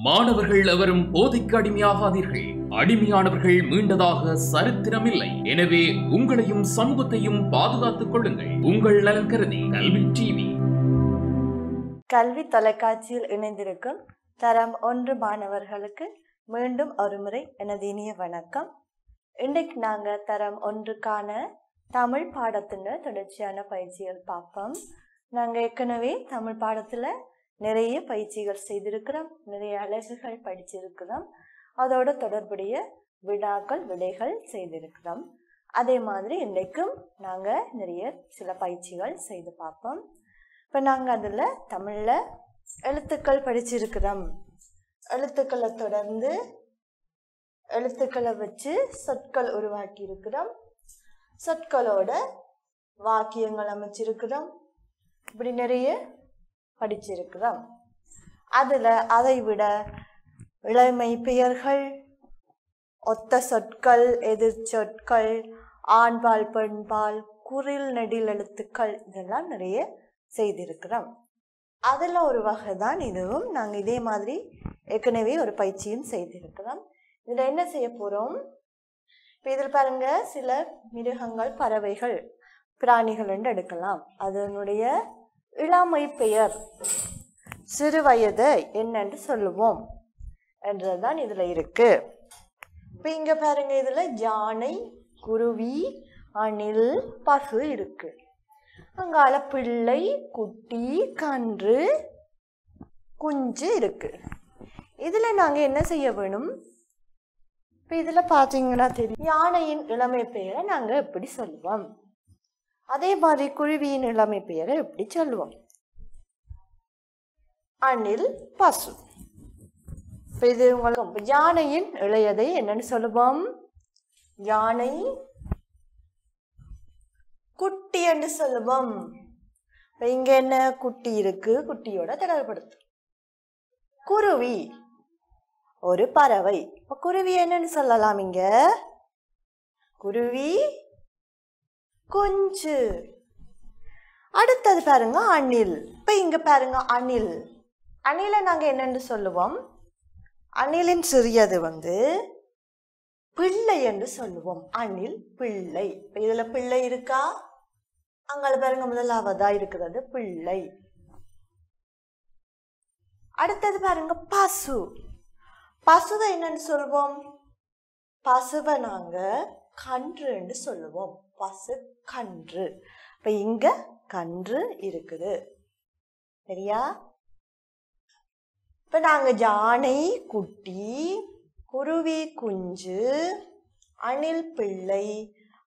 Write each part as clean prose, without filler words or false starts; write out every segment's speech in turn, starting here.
மாணவர்கள் எவரும் போதைக்கு அடிமையாகாதீர்கள். அடிமையானவர்கள் மீண்டதாக சரித்திரமில்லை. எனவே உங்களையும் சமூகத்தையும் பாதுகாத்துக் கொள்ளுங்கள். உங்கள் நலன் கருதி கல்வி டிவி. கல்வி தொலைக்காட்சியில் இணைந்திருக்கும் தரம் 1 மாணவர்களுக்கு மீண்டும் ஒருமுறை எனது இனிய வணக்கம். இன்றைக்கு நாங்கள் தரம் 1க்கான தமிழ் பாடத்தின் தொடர்ச்சியான பயிற்சிகள் பார்ப்போம். நாங்கள் ஏற்கனவே தமிழ் பாடத்தில் நிறைய பயிற்சிகள் செய்திருக்கிறோம், நிறைய அலகுகள் படிச்சிருக்கிறோம், அதோட தொடர்புடைய வினாக்கள் விடைகள் செய்திருக்கிறோம். அதே மாதிரி இன்றைக்கும் நாங்கள் நிறைய சில பயிற்சிகள் செய்து பார்ப்போம். இப்போ நாங்கள் அதில் தமிழில் எழுத்துக்கள் படிச்சிருக்கிறோம். எழுத்துக்களை தொடர்ந்து எழுத்துக்களை வச்சு சொற்கள் உருவாக்கி இருக்கிறோம், சொற்களோட வாக்கியங்கள் அமைச்சிருக்கிறோம், இப்படி நிறைய படிச்சிருக்கிறோம். அதில் அதை விட இளமை பெயர்கள், ஒத்த சொற்கள், எதிர் சொற்கள், ஆண்பால் பெண்பால், குறில் நெடில் எழுத்துக்கள், இதெல்லாம் நிறைய செய்திருக்கிறோம். அதில் ஒரு வகை தான் இதுவும். நாங்கள் இதே மாதிரி ஏற்கனவே ஒரு பயிற்சியும் செய்திருக்கிறோம். இதில் என்ன செய்ய போகிறோம்? இப்போ இதில் பாருங்க, சில மிருகங்கள், பறவைகள், பிராணிகள் என்று எடுக்கலாம். அதனுடைய இளமை பெயர், சிறு வயது என்னென்று சொல்லுவோம் என்றதுதான் இதில் இருக்கு. இப்போ இங்கே பாருங்க, இதில் யானை, குருவி, அணில், பசு இருக்கு. அங்கால பிள்ளை, குட்டி, கன்று, குஞ்சு இருக்கு. இதில் நாங்கள் என்ன செய்ய வேணும்? இப்போ இதில் பார்த்தீங்கன்னா தெரியும், யானையின் இளமை பெயரை நாங்கள் எப்படி சொல்லுவோம், அதே மாதிரி குருவியின் இளமை பெயரை எப்படி சொல்லுவோம், அணில், பசு. இப்போ இது உங்களுக்கு யானையின் இளையதை என்னன்னு சொல்லுவோம்? யானை, குட்டி என்று சொல்லுவோம். இப்போ இங்க என்ன குட்டி இருக்கு, குட்டியோட தொடர்படுத்து. குருவி ஒரு பறவை. இப்போ குருவி என்னன்னு சொல்லலாம்? இங்க குருவி, குஞ்சு. அடுத்தது பாருங்க அணில். இப்போ இங்க பாருங்க அணில். அணிலை நாங்கள் என்னென்று சொல்லுவோம்? அணிலின் சிறியது பிள்ளை என்று சொல்லுவோம். அணில், பிள்ளை. இப்போ இதில் பிள்ளை இருக்கா? அங்கே பாருங்க, முதலாவதா இருக்கிறது பிள்ளை. அடுத்தது பாருங்க பசு. பசுவை என்னன்னு சொல்லுவோம்? பசுவை நாங்கள் கன்று என்று சொல்லுவோம். பசு, கன்று. இப்போ இங்க கன்று இருக்குது, சரியா? இப்போ நாங்கள் யானை, குட்டி, குருவி, குஞ்சு, அணில், பிள்ளை,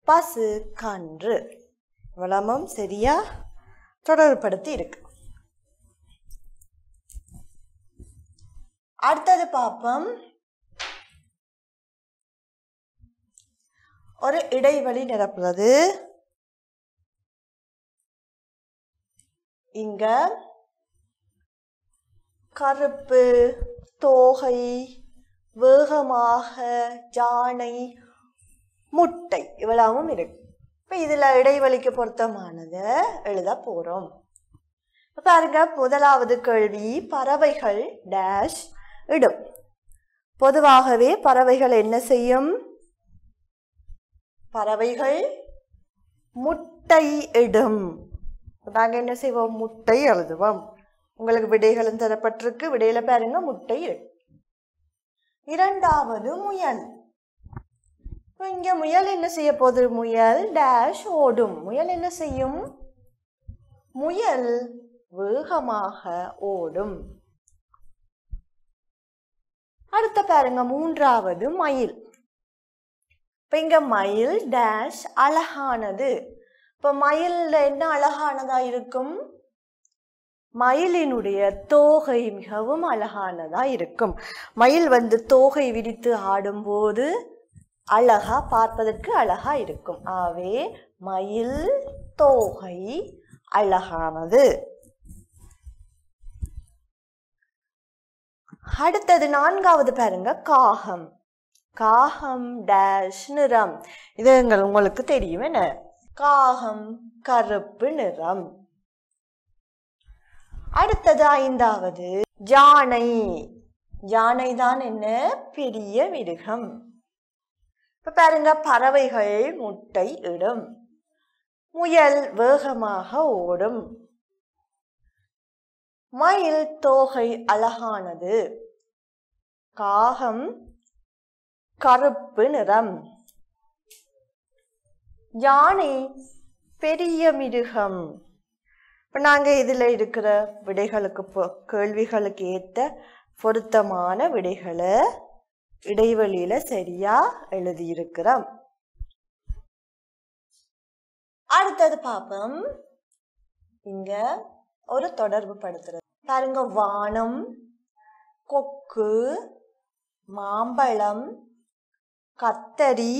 பசு, கன்று, இவ்வளவும் சரியா தொடர்புபடுத்தி இருக்கு. அடுத்தது பார்ப்போம். ஒரு இடைவெளி நிரப்புறது. இங்க கருப்பு, தோகை, வேகமாக, யானை, முட்டை, இவ்வளவும் இருக்கு. இப்போ இதில் இடைவெளிக்கு பொருத்தமானதை எழுத போகிறோம். பாருங்க, முதலாவது கேள்வி, பறவைகள் டேஷ் இடும். பொதுவாகவே பறவைகள் என்ன செய்யும்? பறவைகள் முட்டை இடும். நாங்கள் என்ன செய்வோம்? முட்டை எழுதுவோம். உங்களுக்கு விடைகளும் தரப்பட்டிருக்கு. விடையில பாருங்க, முட்டை இடும். இரண்டாவது முயல். இங்க முயல் என்ன செய்ய போகுது? முயல் டேஷ் ஓடும். முயல் என்ன செய்யும்? முயல் வேகமாக ஓடும். அடுத்த பாருங்க, மூன்றாவது மயில். இப்போ இங்க மயில் டேஷ் அழகானது. இப்போ மயில்ல என்ன அழகானதா இருக்கும்? மயிலினுடைய தோகை மிகவும் அழகானதா இருக்கும். மயில் தோகை விரித்து ஆடும்போது அழகா, பார்ப்பதற்கு அழகா இருக்கும். ஆகவே மயில் தோகை அழகானது. அடுத்தது நான்காவது பாருங்க, காகம். காகம் டேஷ் நிறம். இது உங்களுக்கு தெரியும் என்ன? காகம் கருப்பு நிறம். அடுத்தது ஐந்தாவது யானை. யானை தான் என்ன பெரிய மிருகம். இப்ப பாருங்க, பறவைகள் முட்டை இடும், முயல் வேகமாக ஓடும், மயில் தோகை அழகானது, காகம் கருப்பு நிறம், யானை பெரிய மிருகம். இப்ப நாங்க இதுல இருக்கிற விடைகளுக்கு கேள்விகளுக்கு ஏத்த பொருத்தமான விடைகளை இடைவெளியில சரியா எழுதியிருக்கிறோம். அடுத்தது பாப்போம். இங்க ஒரு தொடர்பு படுத்துறது பாருங்க. வானம், கொக்கு, மாம்பழம், கத்தரி,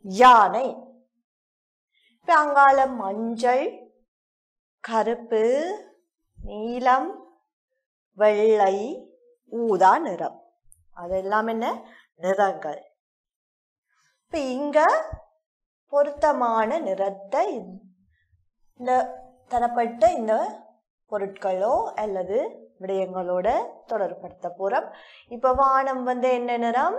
யானை. இப்ப அங்கால மஞ்சள், கருப்பு, நீலம், வெள்ளை, ஊதா நிறம். அதெல்லாம் என்ன நிறங்கள். இப்ப இங்க பொருத்தமான நிறத்தை இந்த தரப்பட்ட இந்த பொருட்களோ அல்லது விடயங்களோட தொடர்படுத்த போறோம். இப்ப வானம் என்ன நிறம்?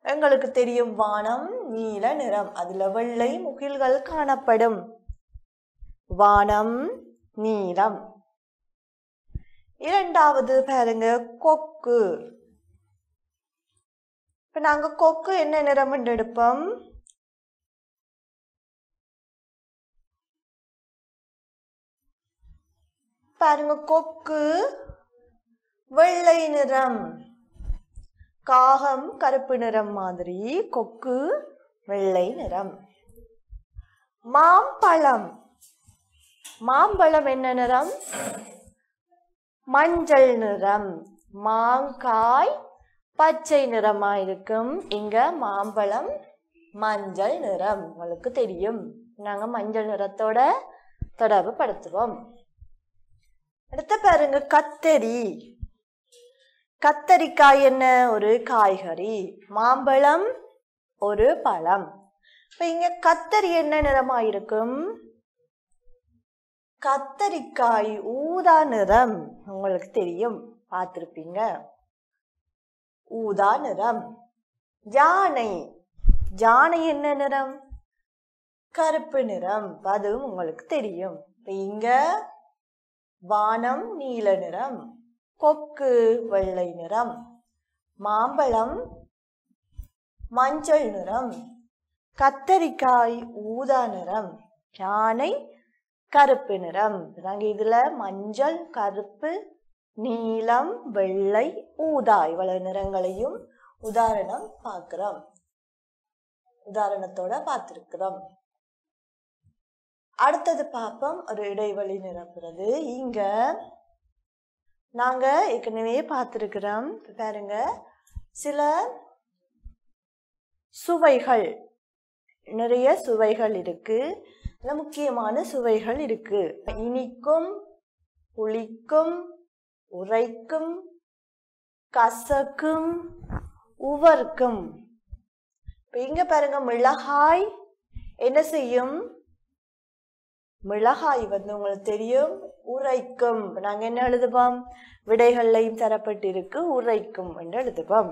எங்களுக்கு தெரியும், வானம் நீல நிறம், அதுல வெள்ளை முகில்கள் காணப்படும். வானம் நீலம். இரண்டாவது பாருங்க, கொக்கு. இப்ப நாங்க கொக்கு என்ன நிறம் என்று எடுப்போம்? பாருங்க, கொக்கு வெள்ளை நிறம், காகம் கருப்பு நிறம் மாதிரி கொக்கு வெள்ளை நிறம். மாம்பழம். மாம்பழம் என்ன நிறம்? மஞ்சள் நிறம். மாங்காய் பச்சை நிறமா இருக்கும், இங்க மாம்பழம் மஞ்சள் நிறம். உங்களுக்கு தெரியும், நாங்க மஞ்சள் நிறத்தோட தொடர்பு படுத்துவோம். அடுத்த பாருங்க, கத்தரி. கத்தரிக்காய் என்ன? ஒரு காய்கறி. மாம்பழம் ஒரு பழம். இப்ப இங்க கத்தரி என்ன நிறமா இருக்கும்? கத்தரிக்காய் ஊதா நிறம். உங்களுக்கு தெரியும், பார்த்திருப்பீங்க, ஊதா நிறம். யானை. யானை என்ன நிறம்? கருப்பு நிறம். அதுவும் உங்களுக்கு தெரியும். இங்க வானம் நீல நிறம், கொக்கு வெள்ளை நிறம், மாம்பழம் மஞ்சள் நிறம், கத்தரிக்காய் ஊதா நிறம், யானை கருப்பு நிறம். நாங்க இதுல மஞ்சள், கருப்பு, நீலம், வெள்ளை, ஊதா இவ்வளவு நிறங்களையும் உதாரணம் பார்க்கிறோம், உதாரணத்தோட பார்த்திருக்கிறோம். அடுத்தது பார்ப்போம், ஒரு இடைவெளி நிரப்புறது. இங்க நாங்க ஏற்கனவே பார்த்திருக்கிறோம். பாருங்க, சில சுவைகள், நிறைய சுவைகள் இருக்கு, முக்கியமான சுவைகள் இருக்கு. இனிக்கும், புளிக்கும், உரைக்கும், கசக்கும், உவர்க்கும். இங்க பாருங்க, மிளகாய் என்ன செய்யும்? மிளகாய் உங்களுக்கு தெரியும், உரைக்கும். நாங்க என்ன எழுதுவோம்? விடைகள்லையும் தரப்பட்டிருக்கு, உரைக்கும் என்று எழுதுவோம்.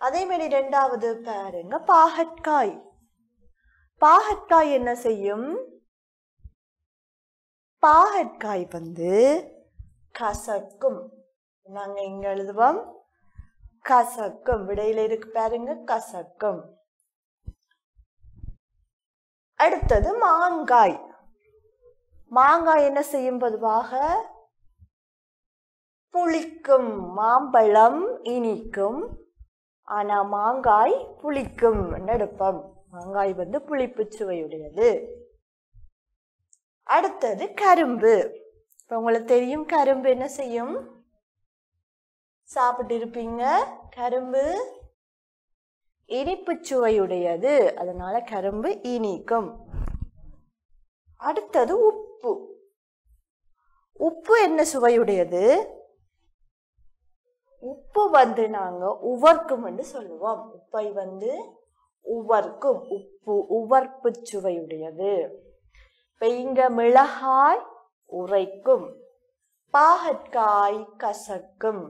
அதே மாதிரி இரண்டாவது பாருங்க, பாகற்காய். பாகற்காய் என்ன செய்யும்? பாகற்காய் கசக்கும். நாங்க இங்க எழுதுவோம் கசக்கும். விடையில இருக்கு பாருங்க, கசக்கும். அடுத்தது மாங்காய். மாங்காய் என்ன செய்யும்? பொதுவாக புளிக்கும். மாம்பழம் இனிக்கும், ஆனா மாங்காய் புளிக்கும் எடுப்போம். மாங்காய் புளிப்பு சுவையுடையது. அடுத்தது கரும்பு. இப்ப உங்களுக்கு தெரியும், கரும்பு என்ன செய்யும்? சாப்பிட்டு இருப்பீங்க. கரும்பு இனிப்பு சுவையுடையது, அதனால கரும்பு இனிக்கும். அடுத்தது உப்பு. உப்பு என்ன சுவையுடையது? உப்பு நாங்க உவர்க்கும் என்று சொல்லுவோம். உப்பை உவர்க்கும். உப்பு உவர்ப்பு சுவையுடையது. இப்ப இங்க மிளகாய் உரைக்கும். பாகற்காய் கசக்கும்.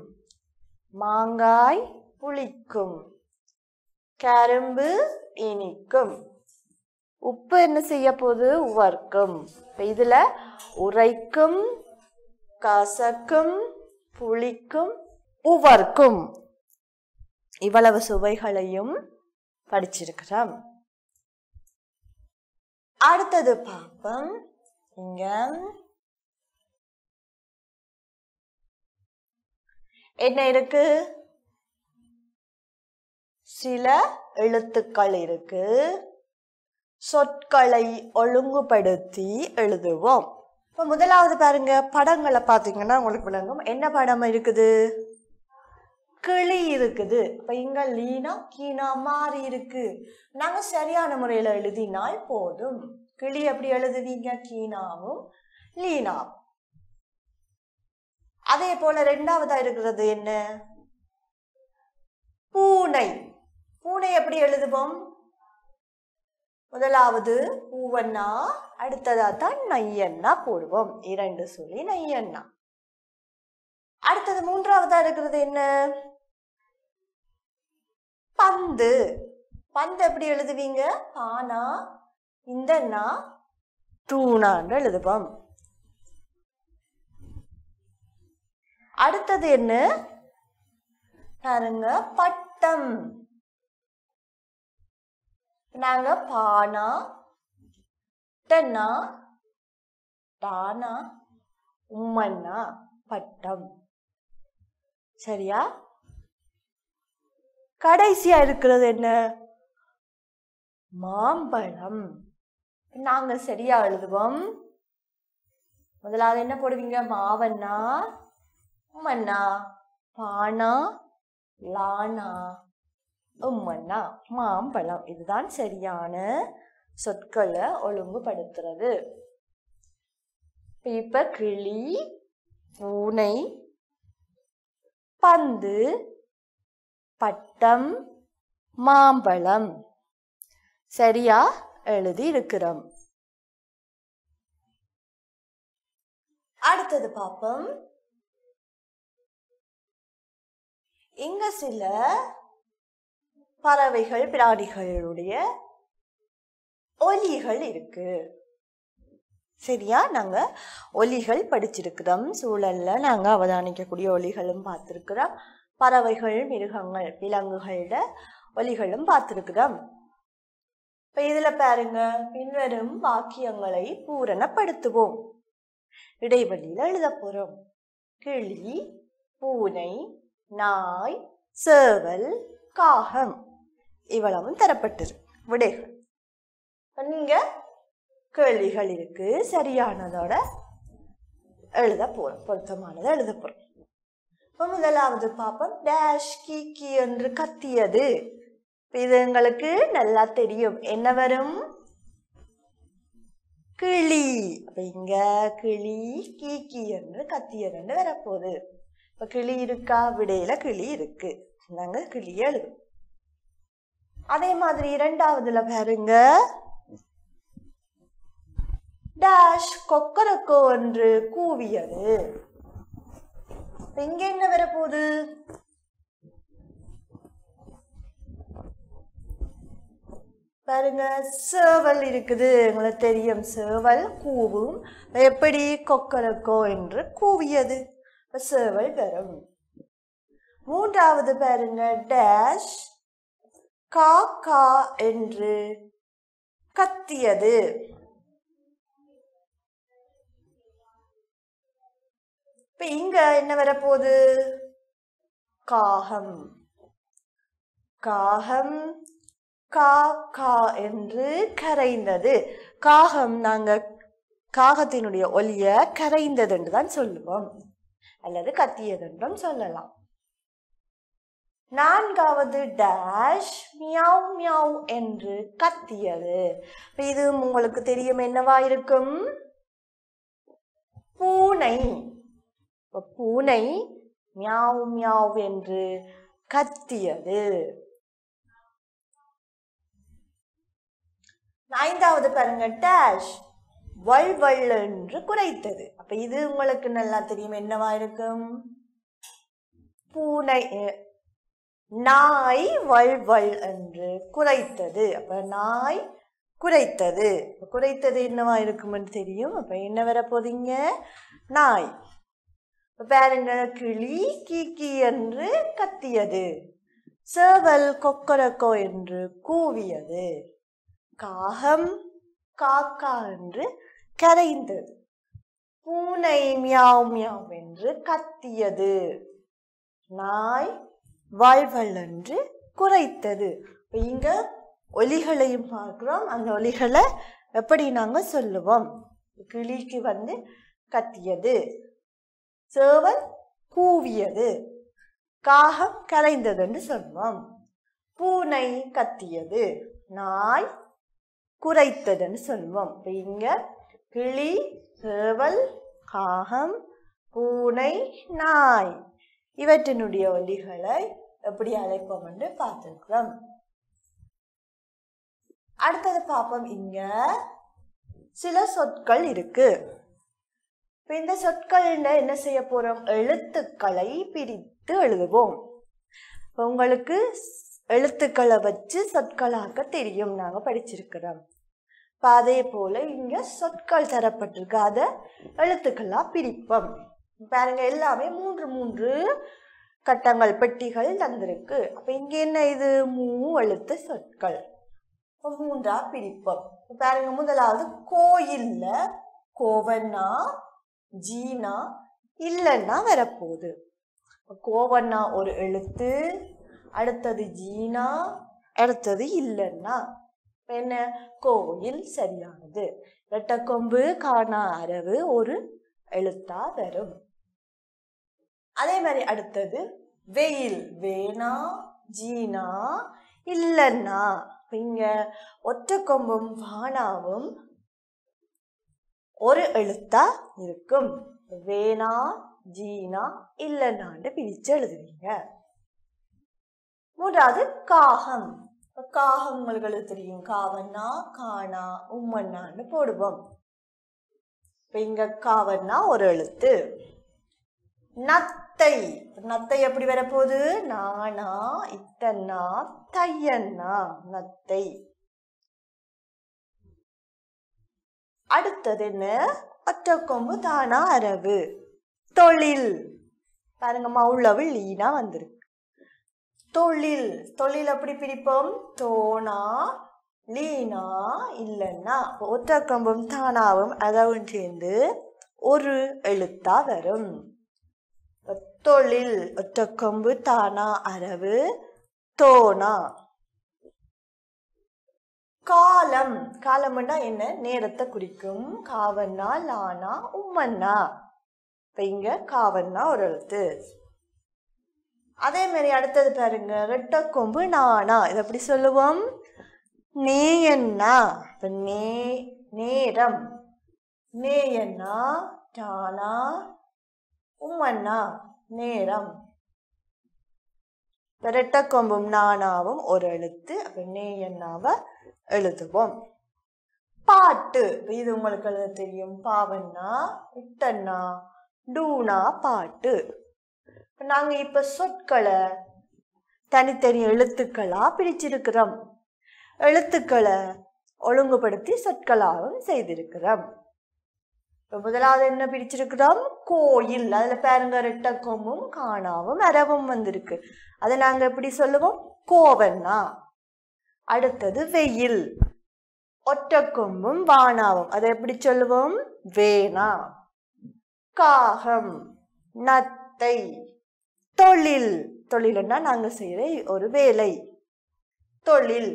மாங்காய் புளிக்கும். கரும்பு இனிக்கும். உப்பு என்ன செய்ய போகுது? உவர்க்கும். இதுல உரைக்கும், கசக்கும், புளிக்கும், உவர்க்கும் இவ்வளவு சுவைகளையும் படிச்சிருக்கிறோம். அடுத்தது பார்ப்போம். இங்க என்ன இருக்கு? சில எழுத்துக்கள் இருக்கு. சொற்களை ஒழுங்குபடுத்தி எழுதுவோம். இப்ப முதலாவது பாருங்க, படங்களை பார்த்தீங்கன்னா உங்களுக்கு விளங்கும். என்ன படம் இருக்குது? கிளி இருக்குது. இப்ப இங்க லீனா கீனா மாறி இருக்கு. நாங்க சரியான முறையில எழுதினால் போதும். கிளி எப்படி எழுதுவீங்க? கீனாவும் லீனாவும். அதே போல ரெண்டாவதா இருக்கிறது என்ன? பூனை. பூனை எப்படி எழுதுவோம்? முதலாவது பூவண்ணா, அடுத்ததா தான் நையண்ணா போடுவோம். 2 சொல்லி நையண்ணா. அடுத்தது மூன்றாவதா இருக்கிறது என்ன? பந்து. பந்து எப்படி எழுதுவீங்க? பானா இந்த நா தூணான்னு எழுதுவோம். அடுத்தது என்ன பாருங்க? பட்டம். நாங்க பானா டன்னா டானா உம்மன்னா பட்டம். சரியா? கடைசியா இருக்கிறது என்ன? மாம்பழம். நாங்க சரியா எழுதுவோம். முதலாவது என்ன போடுவீங்க? மாவண்ணா உம்மண்ணா பானா லானா உம்மண்ணா மாம்பழம். இதுதான் சரியான சொற்களை ஒழுங்குபடுத்துறது. இப்ப கிளி, பூனை, பந்து, பட்டம், மாம்பழம் சரியா எழுதி இருக்கிறோம். அடுத்தது பார்ப்போம். இங்க சில பறவைகள் பிராணிகளுடைய ஒலிகள் இருக்கு. சரியா? நாங்க ஒலிகள் படிச்சிருக்கிறோம். சூழல்ல நாங்க அவதானிக்கக்கூடிய ஒலிகளும் பார்த்திருக்கிறோம். பறவைகள், மிருகங்கள், விலங்குகளோட ஒலிகளும் பார்த்திருக்கிறோம். இப்ப இதுல பாருங்க, பின்வரும் வாக்கியங்களை பூரணப்படுத்துவோம். இடைவெளியில எழுத போறோம். கிளி, பூனை, நாய், சேவல், காகம் இவ்வளவும் தரப்பட்டிருக்கு விடைகள். நீங்க கேள்விகள் இருக்கு, சரியானதோட எழுத போறோம், பொருத்தமானதை எழுத போறோம். இப்ப முதலாவது பாப்போம். டேஷ் கீக்கி என்று கத்தியது. இது எங்களுக்கு நல்லா தெரியும். என்ன வரும்? கிளி. அப்ப இங்க கிளி கீக்கி என்று கத்தியது என்று வரப்போகுது. இப்ப கிளி இருக்கா? விடையில கிளி இருக்கு. நாங்க கிளிய எழுதும். அதே மாதிரி இரண்டாவதுல பாருங்க, டேஷ் கொக்கரக்கோ என்று கூவியது. இங்க என்ன வரப்போகுது? பாருங்க, சேவல் இருக்குது. உங்களுக்கு தெரியும், சேவல் கூவும். எப்படி? கொக்கரக்கோ என்று கூவியது. சேவல் வரும். மூன்றாவது பாருங்க, டேஷ் காக்கா என்று கத்தியது. இப்ப இங்க என்ன வரப்போகுது? காகம். காகம் காக்கா என்று கரைந்தது. காகம் நாங்க காகத்தினுடைய ஒலிய கரைந்தது என்று தான் சொல்லுவோம், அல்லது கத்தியது என்றும் சொல்லலாம். நான்காவது டேஷ் மியாவ் மியாவ் என்று கத்தியது. இது உங்களுக்கு தெரியும், என்னவா இருக்கும்? பூனை. பூனை மியாவ் மியாவ் என்று கத்தியது. ஐந்தாவது பாருங்க, டேஷ் வள் வள் என்று குரைத்தது. அப்ப இது உங்களுக்கு நல்லா தெரியும், என்னவா இருக்கும்? பூனை. நாய் வள் வள் என்று குரைத்தது. அப்ப நாய் குரைத்தது. குரைத்தது என்னவா இருக்கும்னு தெரியும். அப்ப என்ன வரப்போறீங்க? நாய். பாருங்க, கிளி கீக்கி என்று கத்தியது. சேவல் கொக்கரக்கோ என்று கூவியது. காகம் காக்கா என்று கரைந்தது. பூனை மியாவ் மியாவ் என்று கத்தியது. நாய் வாழ்வள் என்று குரைத்தது. இங்க ஒலிகளையும் பார்க்கிறோம். அந்த ஒலிகளை எப்படி நாங்க சொல்லுவோம்? கிளிக்கு கத்தியது, சேவல் கூவியது, காகம் கரைந்ததுன்னு சொல்லுவோம். பூனை கத்தியது, நாய் குரைத்ததுன்னு சொல்லுவோம். இங்க கிளி, சேவல், காகம், பூனை, நாய் இவற்றினுடைய ஒலிகளை எப்படி அழைப்போம் என்று பார்த்திருக்கிறோம். அடுத்தது பார்ப்போம். இங்க சில சொற்கள் இருக்கு. இந்த சொற்கள் என்ன செய்ய போறோம்? எழுத்துக்களை பிரித்து எழுதுவோம். உங்களுக்கு எழுத்துக்களை வச்சு சொற்களாக்க தெரியும், நாங்க படிச்சிருக்கிறோம். அதே போல இங்க சொற்கள் தரப்பட்டிருக்கு, அதை எழுத்துக்களா பிரிப்போம். பாருங்க, எல்லாமே 3 கட்டங்கள், பெட்டிகள் தந்திருக்கு. அப்ப இங்க என்ன? இது எழுத்து சொற்கள். 3ஆ பிரிப்போம். பாருங்க, முதலாவது கோயில்ல கோவன்னா ஜீனா இல்லைன்னா வரப்போகுது. கோவன்னா ஒரு எழுத்து, அடுத்தது ஜீனா, அடுத்தது இல்லைன்னா என்ன? கோயில் சரியானது. ரெட்டக்கொம்பு காணா அரவு ஒரு எழுத்தா வரும். அதே மாதிரி அடுத்தது வெயில், வேணா ஜீனா இல்லைன்னா. இங்க ஒற்றைக்கொம்பும் வானாவும் ஒரு எழுத்தா இருக்கும். வேணா ஜீனா இல்லைன்னான்னு பிரிச்சு எழுதுவீங்க. மூன்றாவது காகம். காகம் உங்களுக்கு தெரியும், காவன்னா காணா உம்மன்னான்னு போடுவோம். இங்க காவன்னா ஒரு எழுத்து. நத்தை, நத்தை எப்படி வரப்போகுது? நானா இத்தன்னா தையன்னா நத்தை. அடுத்தது என்ன? ஒற்றைக்கொம்பு தானா அரவு. தொழில். பாருங்க, மௌளவு லீனா வந்திருக்கு. தொழில், தொழில் எப்படி பிரிப்போம்? தோனா லீனா இல்லைன்னா. ஒற்றைக்கொம்பும் தானாவும் அரவும் சேர்ந்து ஒரு எழுத்தா வரும். தொழில், ஒற்றைக்கொம்பு தானா அரவு தோனா. காலம், காலம்னா என்ன? நேரத்தை குறிக்கும். காவன்னா லானா உம்மன்னா. இங்க காவன்னா ஒரு எழுத்து. அதே மாதிரி அடுத்தது பாருங்க, ரெட்டக்கொம்பு நானா. இதை எப்படி சொல்லுவோம்? நேயன்னா. நேரம். நேயன்னா டானா உம்மன்னா நேரம். ரெட்டக்கொம்பும் நானாவும் ஒரு எழுத்து. அப்ப நேயன்னாவை எழுதுவோம். பாட்டு, இது உங்களுக்கு எழுத தெரியும். பாவன்னா இட்டன்னா டூனா பாட்டு. நாங்க இப்ப சொற்களை தனித்தனி எழுத்துக்களா பிரிச்சிருக்கிறோம். எழுத்துக்களை ஒழுங்குபடுத்தி சொற்களாகவும் செய்திருக்கிறோம். முதலாவது என்ன பிரிச்சிருக்கிறோம்? கோயில். அதுல பாருங்க, ரெட்டக்கொம்பும் காணாவும் அரவும் வந்திருக்கு. அதை நாங்க எப்படி சொல்லுவோம்? கோவன்னா. அடுத்தது வெயில், ஒற்றைக்கொம்பும் வானாவும். அதை எப்படி சொல்லுவோம்? வேணா. காகம், நத்தை. தொழில், தொழில்னா நாங்க செய்யற ஒரு வேலை. தொழில்.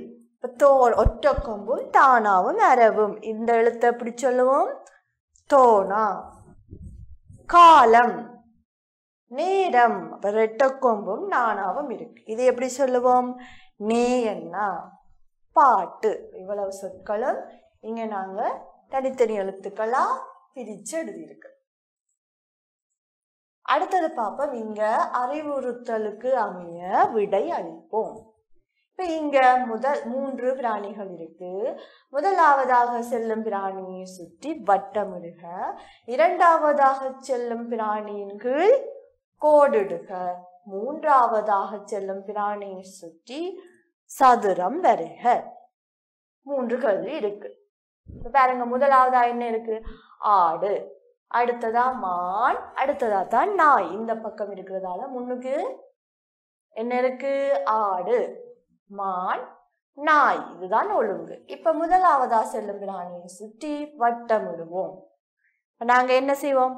ஒற்றைக்கொம்பும் தானாவும் அரவும். இந்த எழுத்தை எப்படி சொல்லுவோம்? தோனா. காலம், நேரம். ரெட்டக்கொம்பும் நானாவும் இருக்கு. இது எப்படி சொல்லுவோம்? நேயன்னா. பாட்டு. இவ்வளவு சொற்களும் இங்க நாங்க தனித்தனி எழுத்துக்களா பிரிச்சு எழுதியிருக்கு. அடுத்தது பார்ப்போம். இங்க அறிவுறுத்தலுக்கு அமைய விடை அளிப்போம். இப்ப இங்க முதல் 3 பிராணிகள் இருக்கு. முதலாவதாக செல்லும் பிராணியை சுற்றி வட்டமிடுக. இரண்டாவதாக செல்லும் பிராணியின் கீழ் கோடிடுக. மூன்றாவதாக செல்லும் பிராணியை சுற்றி சதுரம் வரைக. 3 கேள்வி இருக்கு. பாருங்க, முதலாவதா என்ன இருக்கு? ஆடு, அடுத்ததா மான், அடுத்ததா தான் நாய். இந்த பக்கம் இருக்கிறதால முன்னுக்கு என்ன இருக்கு? ஆடு, மான், நாய். இதுதான் ஒழுங்கு. இப்ப முதலாவதா செல்லும் பிராணியை சுற்றி வட்டமிடுவோம். நாங்க என்ன செய்வோம்?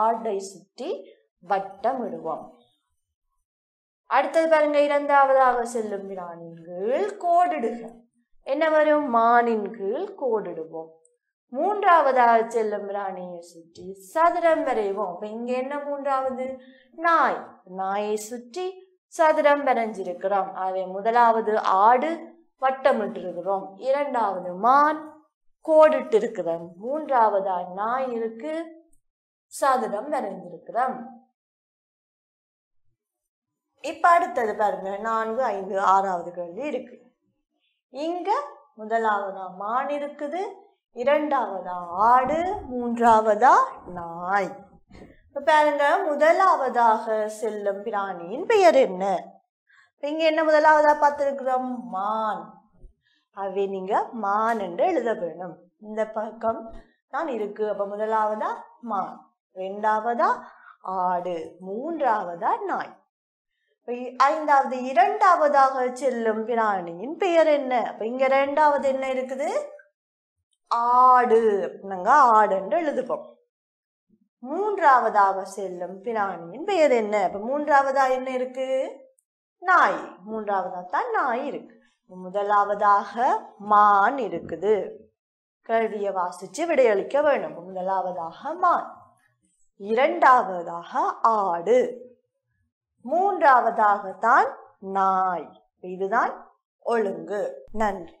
ஆடை சுற்றி வட்டமிடுவோம். அடுத்தது பாருங்க, இரண்டாவதாக செல்லும் பிராணியின் கீழ் கோடிடுக. என்ன வரும்? மானின் கீழ் கோடிடுவோம். மூன்றாவதாக செல்லும் பிராணியை சுற்றி சதுரம் வரைவோம். அப்ப இங்க என்ன? மூன்றாவது நாய். நாயை சுற்றி சதுரம் வரைஞ்சிருக்கிறோம். ஆகவே முதலாவது ஆடு வட்டமிட்டு இருக்கிறோம், இரண்டாவது மான் கோடிட்டு இருக்கிறோம், மூன்றாவதா நாய் இருக்கு சதுரம் வரைஞ்சிருக்கிறோம். இப்ப அடுத்தது பாருங்க, 4, 5, 6வது கேள்வி இருக்கு. இங்க முதலாவதா மான் இருக்குது, இரண்டாவதா ஆடு, மூன்றாவதா நாய். இப்ப பாருங்க, முதலாவதாக செல்லும் பிராணியின் பெயர் என்ன? இங்க என்ன முதலாவதா பார்த்திருக்கிறோம்? மான். ஆகவே நீங்க மான் என்று எழுத வேணும். இந்த பக்கம் தான் இருக்கு. அப்ப முதலாவதா மான், இரண்டாவதா ஆடு, மூன்றாவதா நாய். ஐந்தாவது இரண்டாவதாக செல்லும் பிராணியின் பெயர் என்ன? அப்ப இங்க இரண்டாவது என்ன இருக்குது? ஆடு. நாங்க ஆடு என்று எழுதுவோம். மூன்றாவதாக செல்லும் பிராணியின் பெயர் என்ன? அப்ப மூன்றாவதா என்ன இருக்கு? நாய். மூன்றாவதா தான் நாய் இருக்கு. முதலாவதாக மான் இருக்குது. கேள்வியை வாசிச்சு விடையளிக்க வேணும். முதலாவதாக மான், இரண்டாவதாக ஆடு, மூன்றாவதாகத்தான் நாய். இதுதான் ஒழுங்கு. நன்றி.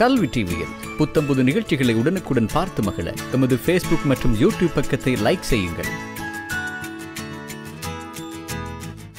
கல்வி டிவியில் புத்தம்புது நிகழ்ச்சிகளை உடனுக்குடன் பார்த்து மகிழ எமது Facebook மற்றும் YouTube பக்கத்தை லைக் செய்யுங்கள்.